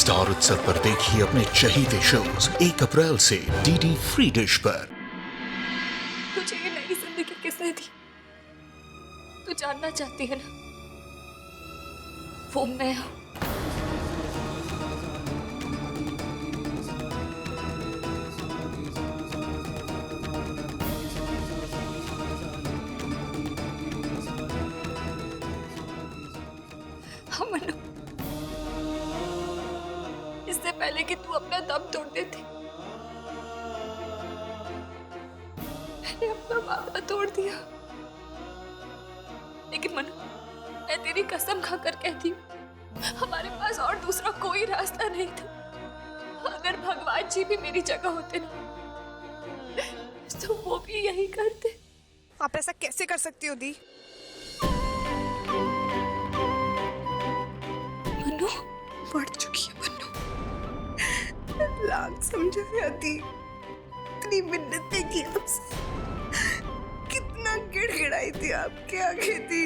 Star उत्सव पर देखिए अपने चहीते शोज 1 अप्रैल से डीडी फ्री डिश पर। तुझे ये नई जिंदगी किसने दी? तू जानना चाहती है ना? वो मैं हूं। हाँ मनु, इससे पहले कि तू अपना दम तोड़ देती, मैंने अपना वादा तोड़ दिया। लेकिन मनु, मैं तेरी कसम खाकर कहती हूँ, हमारे पास और दूसरा कोई रास्ता नहीं था। अगर भगवान जी भी मेरी जगह होते ना, तो वो भी यही करते। आप ऐसा कैसे कर सकती हो दी? मनु, बढ़ चुकी है मनु, लाख समझाया दी, इतनी मिन्नतें की आपसे, कितना गिड़गिड़ाई थी आपके आगे थी,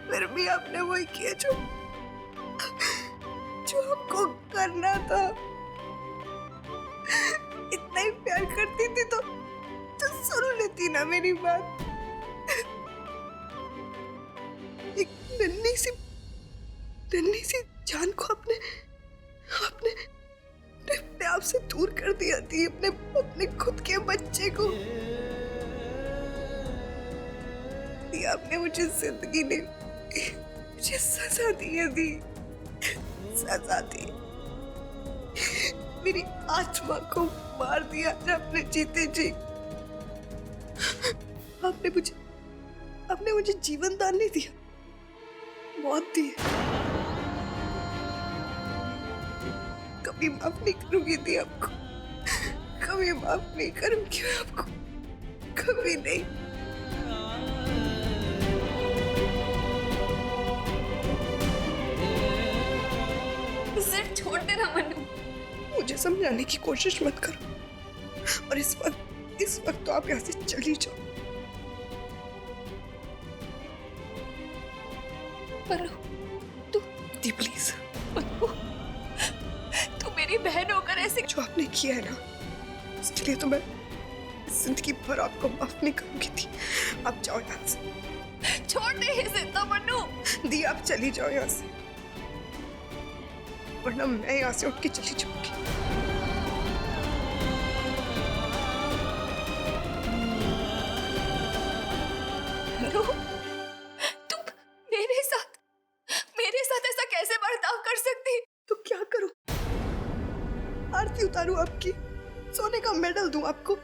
फिर भी आपने वही किया जो आपको करना था। इतना ही प्यार करती थी तो सुन लेती ना मेरी बात। एक नन्ही सी जान को आपने अपने आप से दूर कर दिया थी, अपने खुद के बच्चे को। आपने मुझे जिंदगी ने मुझे सजा दी, सजा दी। मेरी आत्मा को मार दिया आपने जीते जी। आपने मुझे जीवन दान नहीं दिया, मौत दी। कभी माफ नहीं करूंगी दी आपको, कभी माफ नहीं करूंगी आपको, कभी नहीं। सिर्फ छोड़ देना मनु। मुझे समझाने की कोशिश मत करो, और इस वक्त तो आप यहाँ से चली जाओ। मनु, तू प्लीज, मनु, तू मेरी बहन होकर ऐसे जो आपने किया है ना, उसके लिए तो मैं जिंदगी भर आपको माफ नहीं करूंगी थी। आप जाओ यहाँ से, छोड़ दे ये जिंदा मनु। दी आप चली जाओ यहाँ से, वरना मैं यहाँ से उठ के चली जाऊंगी। मनु, तुम मेरे साथ ऐसा कैसे बर्ताव कर सकती? तो क्या करूं? आरती उतारूं आपकी, सोने का मेडल दूं आपको?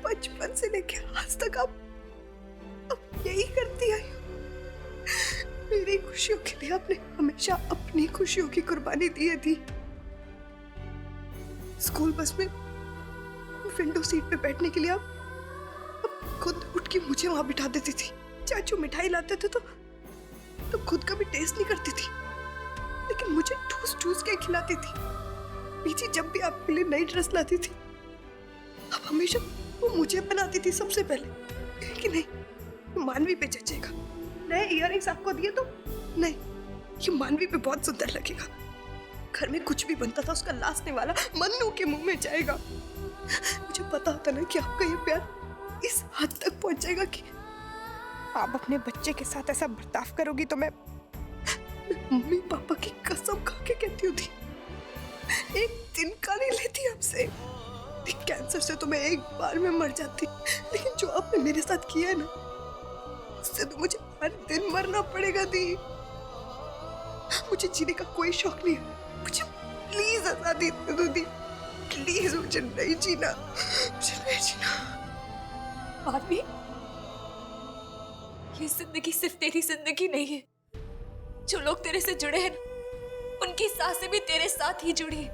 बचपन से लेके आज तक आप यही करती आई हो। मेरी खुशियों के लिए आपने हमेशा अपनी खुशियों की कुर्बानी दी है दी। स्कूल बस में विंडो सीट पे बैठने के लिए आप खुद उठ के मुझे वहां बिठा देती थी। चाचू मिठाई लाते थे तो खुद का भी टेस्ट नहीं करती थी, लेकिन मुझे ठूस के खिलाती थी। पीछे जब भी आपके लिए नई ड्रेस लाती थी, अब हमेशा वो मुझे बनाती थी सबसे पहले कि नहीं, मानवी पे जचेगा। नए इयररिंग्स आपको दिए तो नहीं, ये मानवी पे बहुत सुंदर लगेगा। घर में कुछ भी बनता था, उसका लासने वाला मन्नू के मुंह में जाएगा। मुझे पता होता ना कि आपका ये प्यार इस हद तक पहुंचेगा कि आप अपने बच्चे के साथ ऐसा बर्ताव करोगी तो मैं मम्मी पापा की कसम खा के कहती हूँ थी, एक दिन का नहीं लेती आपसे। कैंसर से तो मैं एक बार में मर जाती, लेकिन जो आपने मेरे साथ किया है ना, उससे तो मुझे हर दिन मरना पड़ेगा दी। मुझे जीने का कोई शौक नहीं है, मुझे प्लीज आजादी दे दी, प्लीज। मुझे नहीं जीना, मुझे नहीं जीना। मानवी, ये जिंदगी सिर्फ तेरी जिंदगी नहीं है। जो लोग तेरे से जुड़े हैं ना, उनकी सांसें भी तेरे साथ ही जुड़ी है।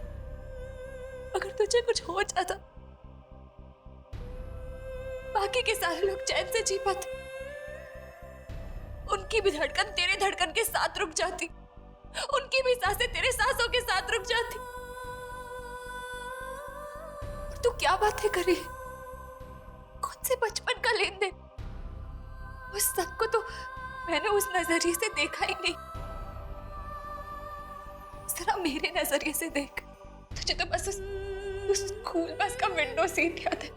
अगर तुझे कुछ हो जाता, बाकी के सारे लोग चैन से जी पाते। उनकी भी धड़कन तेरे धड़कन के साथ रुक जाती, उनकी भी सांसें तेरे सांसों के साथ रुक जाती। और तू क्या बातें कर रही है? कौन से बचपन का लेन देन? उस सबको तो मैंने उस नजरिए से देखा ही नहीं। जरा मेरे नजरिए से देख। तुझे तो बस उस स्कूल बस का विंडो सीट याद है,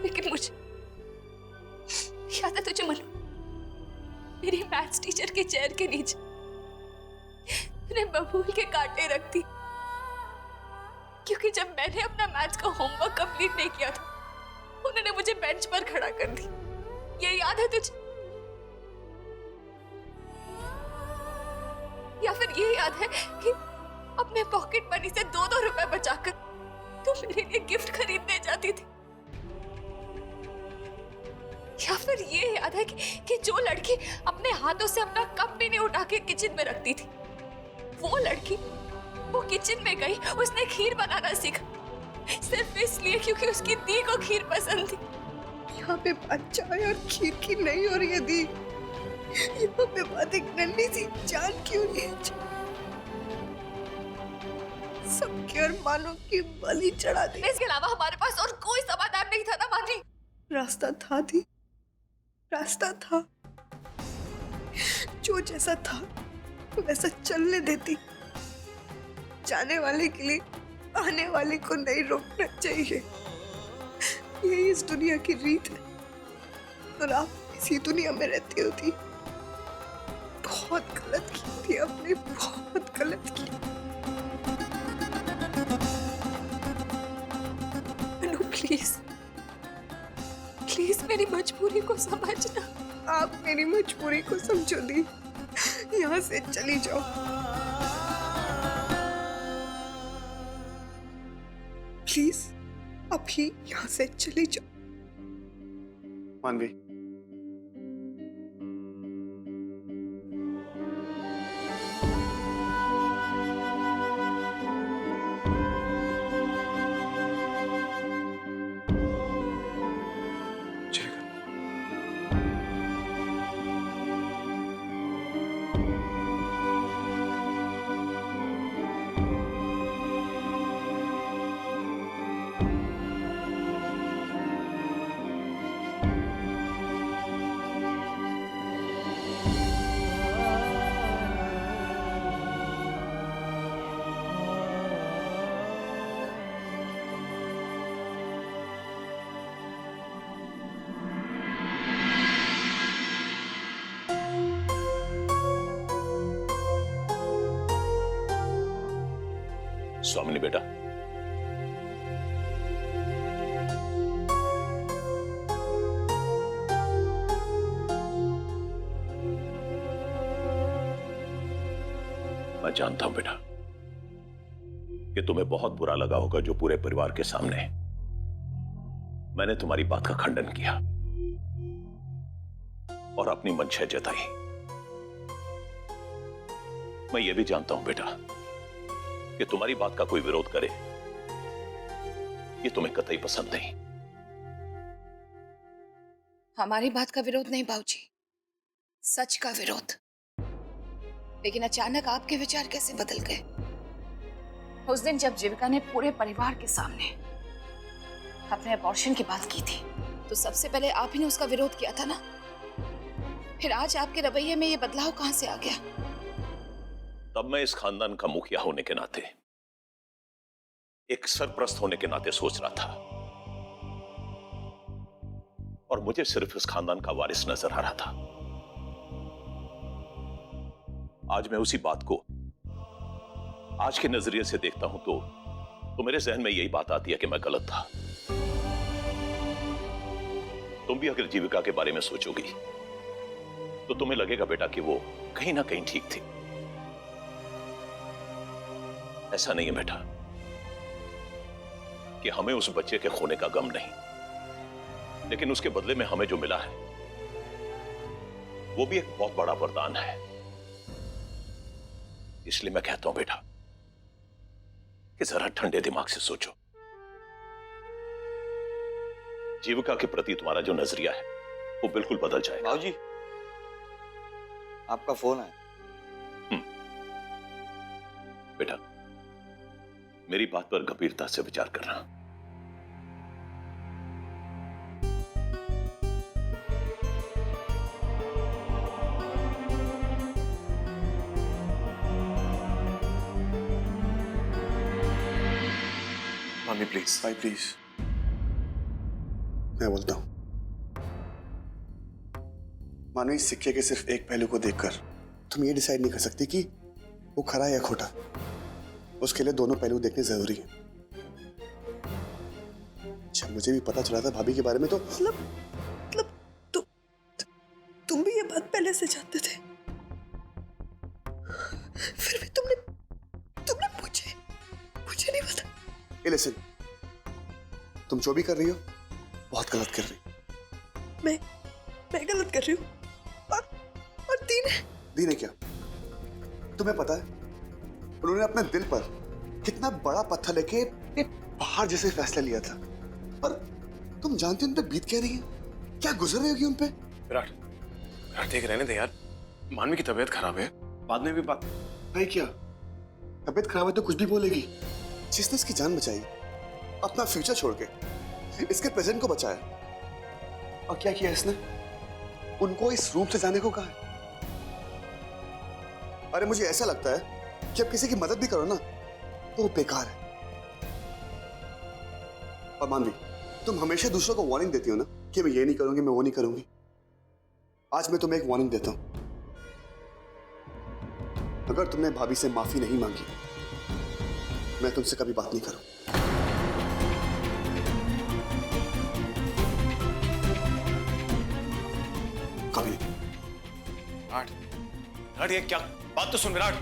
लेकिन मुझे याद है तुझे मनु, मेरी मैथ्स टीचर के चेयर के नीचे मैंने बबूल के कांटे रख दी, क्योंकि जब मैंने अपना मैथ्स का होमवर्क कंप्लीट नहीं किया था उन्होंने मुझे बेंच पर खड़ा कर दी। ये याद है तुझे? या फिर ये याद है कि अपने पॉकेट मनी से 2-2 रुपए बचाकर तू मेरे लिए गिफ्ट खरीदने जाती थी? या फिर ये याद है कि जो लड़की अपने हाथों से अपना कप भी नहीं उठा के किचन में रखती थी, वो लड़की वो किचन में गई, उसने खीर बनाना सीखा सिर्फ इसलिए क्योंकि उसकी दी को खीर पसंद थी। यहाँ पे बात चाय और खीर की नहीं हो रही है दी, यहाँ पे बात एक नन्ही सी जान की हो रही है। सबके अरमानों की बलि चढ़ा दी। इसके अलावा हमारे पास और कोई समाधान नहीं था ना मानी। रास्ता था दी, रास्ता था। जो जैसा था वैसा चलने देती। जाने वाले के लिए आने वाले को नहीं रोकना चाहिए, यही इस दुनिया की रीत है। और आप इसी दुनिया में रहती होती। बहुत गलत की थी आपने, बहुत गलत की। अनु प्लीज प्लीज मेरी मजबूरी को समझना। आप मेरी मजबूरी को समझो दी, यहाँ से चली जाओ। प्लीज अभी यहाँ से चली जाओ। मानवी, स्वामिनी बेटा, मैं जानता हूं बेटा कि तुम्हें बहुत बुरा लगा होगा जो पूरे परिवार के सामने मैंने तुम्हारी बात का खंडन किया और अपनी मंशा जताई। मैं ये भी जानता हूं बेटा कि तुम्हारी बात का कोई विरोध करे ये तुम्हें कतई पसंद नहीं। हमारी बात का विरोध नहीं बाबूजी, सच का विरोध। लेकिन अचानक आपके विचार कैसे बदल गए? उस दिन जब जीविका ने पूरे परिवार के सामने अपने अबॉर्शन की बात की थी तो सबसे पहले आप ही ने उसका विरोध किया था ना। फिर आज आपके रवैये में ये बदलाव कहां से आ गया? तब मैं इस खानदान का मुखिया होने के नाते, एक सरप्रस्त होने के नाते सोच रहा था और मुझे सिर्फ इस खानदान का वारिस नजर आ रहा था। आज मैं उसी बात को आज के नजरिए से देखता हूं तो मेरे जहन में यही बात आती है कि मैं गलत था। तुम भी अगर जीविका के बारे में सोचोगी तो तुम्हें लगेगा बेटा कि वो कहीं ना कहीं ठीक थी। ऐसा नहीं है बेटा कि हमें उस बच्चे के खोने का गम नहीं, लेकिन उसके बदले में हमें जो मिला है वो भी एक बहुत बड़ा वरदान है। इसलिए मैं कहता हूं बेटा कि जरा ठंडे दिमाग से सोचो। जीविका के प्रति तुम्हारा जो नजरिया है वो बिल्कुल बदल जाएगा। बाबूजी, आपका फोन है। बेटा, मेरी बात पर गंभीरता से विचार करना। मानवी प्लीज। भाई प्लीज, मैं बोलता हूं। मानवी, सिक्के के सिर्फ एक पहलू को देखकर तुम ये डिसाइड नहीं कर सकती कि वो खरा या खोटा। उसके लिए दोनों पहलू देखने जरूरी है। अच्छा, मुझे भी पता चला था भाभी के बारे में, तो मतलब तुम भी ये बात पहले से जानते थे, फिर भी तुमने मुझे नहीं पता। ए लिसन, तुम जो भी कर रही हो बहुत गलत कर रही हो। मैं गलत कर रही हूँ और दीन है क्या? तुम्हें पता है उन्होंने अपने दिल पर कितना बड़ा पत्थर लेके एक पहाड़ जैसे फैसला लिया था, और तुम जानती हो उन पे बीत क्या रही है, क्या गुजर रही होगी उन पे। विराट, देख रहने दे यार, मानवी की तबीयत खराब है, बाद में भी बात। भाई क्या तबीयत खराब है तो कुछ भी बोलेगी? जिसने इसकी जान बचाई, अपना फ्यूचर छोड़ के इसके प्रेजेंट को बचाया, और क्या किया इसने? उनको इस रूम से जाने को कहा है। अरे मुझे ऐसा लगता है कि अब किसी की मदद भी करो ना तो वो बेकार है। और मानवी, तुम हमेशा दूसरों को वार्निंग देती हो ना कि मैं ये नहीं करूंगी, मैं वो नहीं करूंगी। आज मैं तुम्हें एक वार्निंग देता हूं। अगर तुमने भाभी से माफी नहीं मांगी, मैं तुमसे कभी बात नहीं करूं। कभी नहीं। विराट, ये क्या बात तो सुन विराट।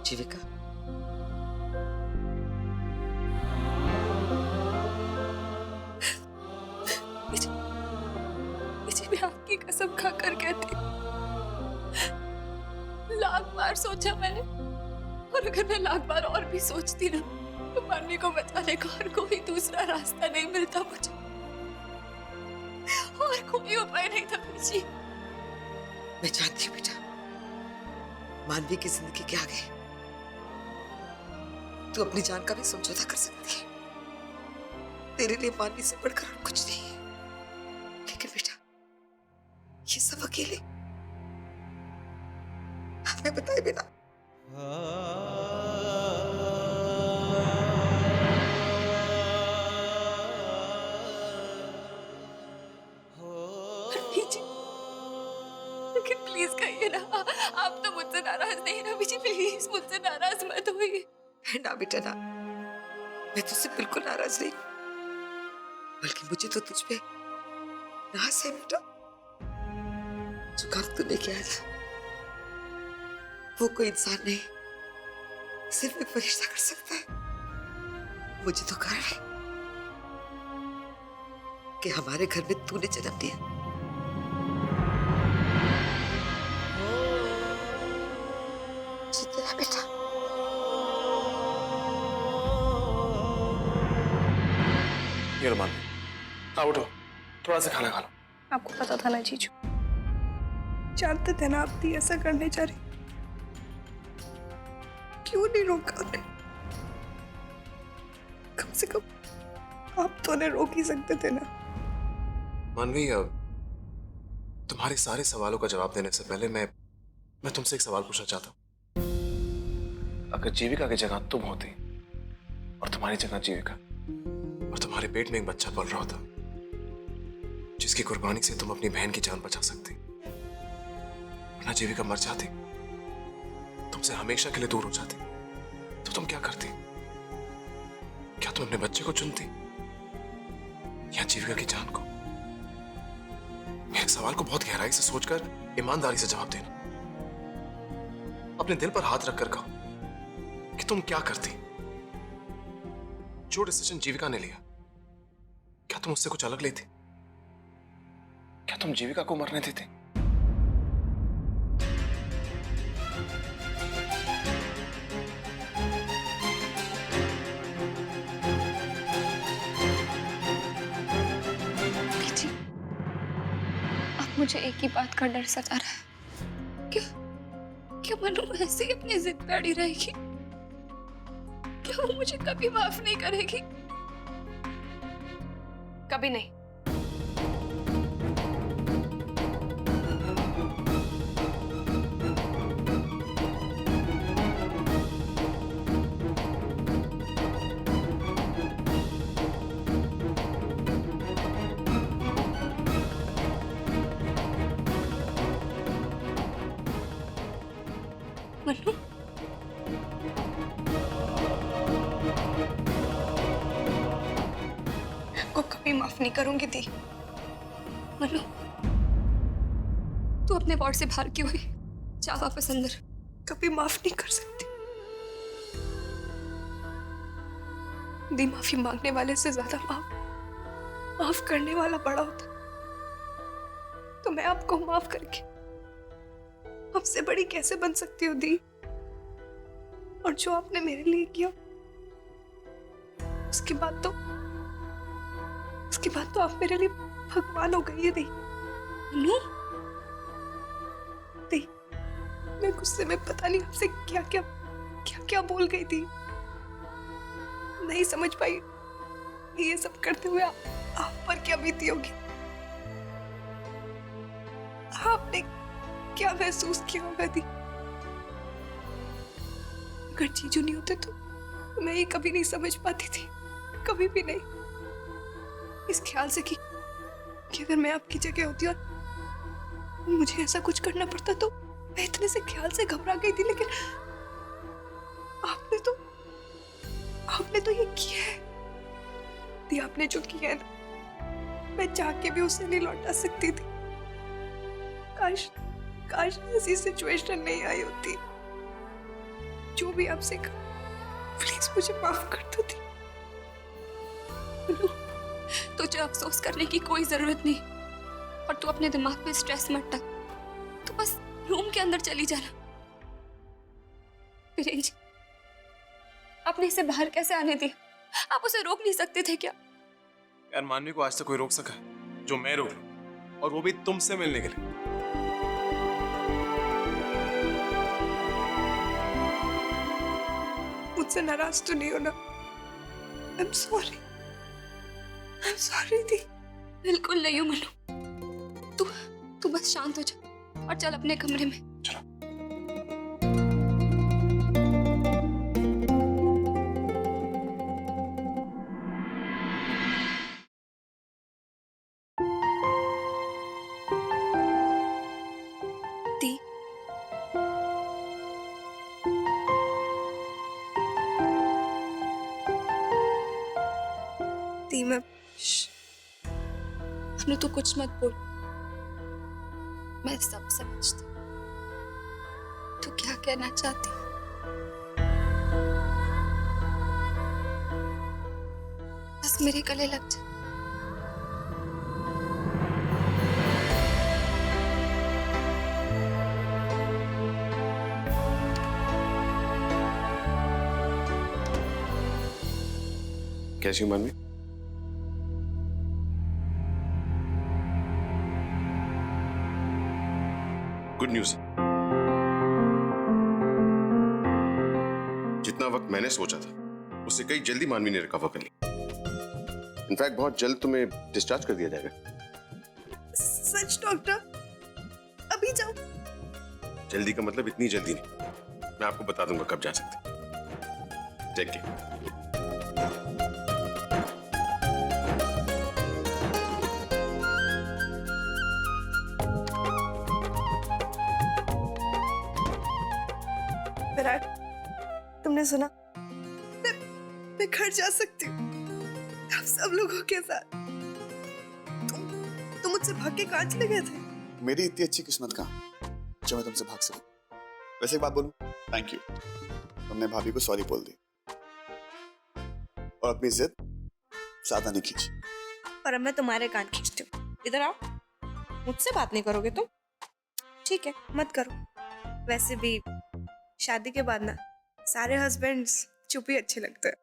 जीविका, मैं आपकी कसम खाकर कहती, लाख बार सोचा मैंने, और अगर मैं लाख बार और भी सोचती ना तो मानवी को बचाने का और कोई दूसरा रास्ता नहीं मिलता मुझे, और कोई उपाय नहीं था मुझे। मैं जानती हूँ बेटा, मानवी की जिंदगी के आगे तू अपनी जान का भी समझौता कर सकती है। तेरे लिए मानवी से बढ़कर और कुछ नहीं है। लेकिन बेटा, ये सब अकेले हमें बताए बिना लेकिन प्लीज कहिए ना, आप तो मुझसे नाराज नहीं ना? बीजी प्लीज मुझसे नाराज मत होइए। ना बेटा ना, मैं तुझसे बिल्कुल नाराज नहीं, बल्कि मुझे तो तुझ पे नाज है बेटा। जो काम तूने किया था वो कोई इंसान नहीं, सिर्फ एक फरिश्ता कर सकता है। मुझे तो गर्व है कि हमारे घर में तूने जन्म दिया। जितना बेटा। ये लो मानवी, आओ उठो, थोड़ा सा खाना खा लो। आपको पता था ना जीजू, जानते थे ना आप भी ऐसा करने जा रही, क्यों नहीं रोका आपने? कम से कम आप तो उन्हें रोक ही सकते थे ना। मानवी, तुम्हारे सारे सवालों का जवाब देने से पहले मैं तुमसे एक सवाल पूछना चाहता हूँ। अगर जीविका की जगह तुम होती और तुम्हारी जगह जीविका, और तुम्हारे पेट में एक बच्चा पल रहा होता जिसकी कुर्बानी से तुम अपनी बहन की जान बचा सकती, वरना जीविका मर जाती, तुमसे हमेशा के लिए दूर हो जाती, तो तुम क्या करती? क्या तुम अपने बच्चे को चुनती या जीविका की जान को? मेरे सवाल को बहुत गहराई से सोचकर ईमानदारी से जवाब देना। अपने दिल पर हाथ रखकर कहो कि तुम क्या करती। जो डिसीजन जीविका ने लिया, क्या तुम उससे कुछ अलग लेती? क्या तुम जीविका को मरने देती? मुझे एक ही बात का डर सता रहा है कि क्या मनु ऐसे ही अपनी जिद पे अड़ी रहेगी? क्या वो मुझे कभी माफ नहीं करेगी? कभी नहीं। मनु, को कभी माफ नहीं करूंगी दी। मनु, तू अपने वार्ड से बाहर क्यों हुई? जा वापस अंदर। कभी माफ नहीं कर सकती दी। माफी मांगने वाले से ज्यादा माफ करने वाला बड़ा होता। तो मैं आपको माफ करके आपसे बड़ी कैसे बन सकती हूँ दी? और जो आपने मेरे लिए किया उसके बाद तो आप मेरे लिए भगवान हो गई है दी। मनु, दी, मैं गुस्से में पता नहीं आपसे क्या बोल गई थी। नहीं समझ पाई ये सब करते हुए आप पर क्या बीती होगी। आपने क्या महसूस किया होगा दी? अगर जीजू नहीं होते तो मैं ये कभी नहीं समझ पाती थी, कभी भी नहीं। इस ख्याल से कि अगर मैं आपकी जगह होती और मुझे ऐसा कुछ करना पड़ता तो मैं इतने से ख्याल से घबरा गई थी। लेकिन आपने तो ये किया है दी। आपने जो किया है ना, मैं चाह के भी उसे नहीं लौटा सकती थी। काश ऐसी सिचुएशन नहीं आई होती। जो भी आपसे कहा, प्लीज मुझे माफ कर दो दी। तुझे अफसोस करने की कोई जरूरत नहीं। और तू अपने दिमाग पे स्ट्रेस मत डाल। तू बस रूम के अंदर चली जाना। वीरेन जी, आपने इसे बाहर कैसे आने दिया? आप उसे रोक नहीं सकते थे क्या? यार मानवी को आज तक कोई रोक सका है जो मैं रोक लूं, और वो भी तुमसे मिलने के लिए। मुझसे नाराज तो नहीं होना। I'm sorry दी। बिल्कुल नहीं हो मनु। तू बस शांत हो जा और चल अपने कमरे में। दी, दी मैं मनु, तू कुछ मत बोल। मैं सब समझती हूँ। तू क्या कहना चाहती है? बस मेरे गले लग जा। कैसी हो मानवी? Good news. जितना वक्त मैंने सोचा था उससे कई जल्दी मानवी ने रिकवर कर ली। इनफैक्ट बहुत जल्द तुम्हें डिस्चार्ज कर दिया जाएगा। सच डॉक्टर? अभी जाओ? जल्दी का मतलब इतनी जल्दी नहीं। मैं आपको बता दूंगा कब जा सकते। Take care. विराट, तुमने सुना? मैं घर जा सकती हूँ आप सब लोगों के साथ। तुम मुझसे भाग के कहाँ चले गए थे? मेरी इतनी अच्छी किस्मत कहाँ जो मैं तुमसे भाग सकूं। वैसे एक बात बोलूं? थैंक यू, तुमने भाभी को सॉरी बोल दी और अपनी जिद ज्यादा नहीं खींची। पर अब मैं तुम्हारे कान खींचती हूँ। इधर आओ। मुझसे बात नहीं करोगे तुम? ठीक है, मत करो। वैसे भी शादी के बाद ना सारे हस्बैंड्स चुप ही अच्छे लगते हैं।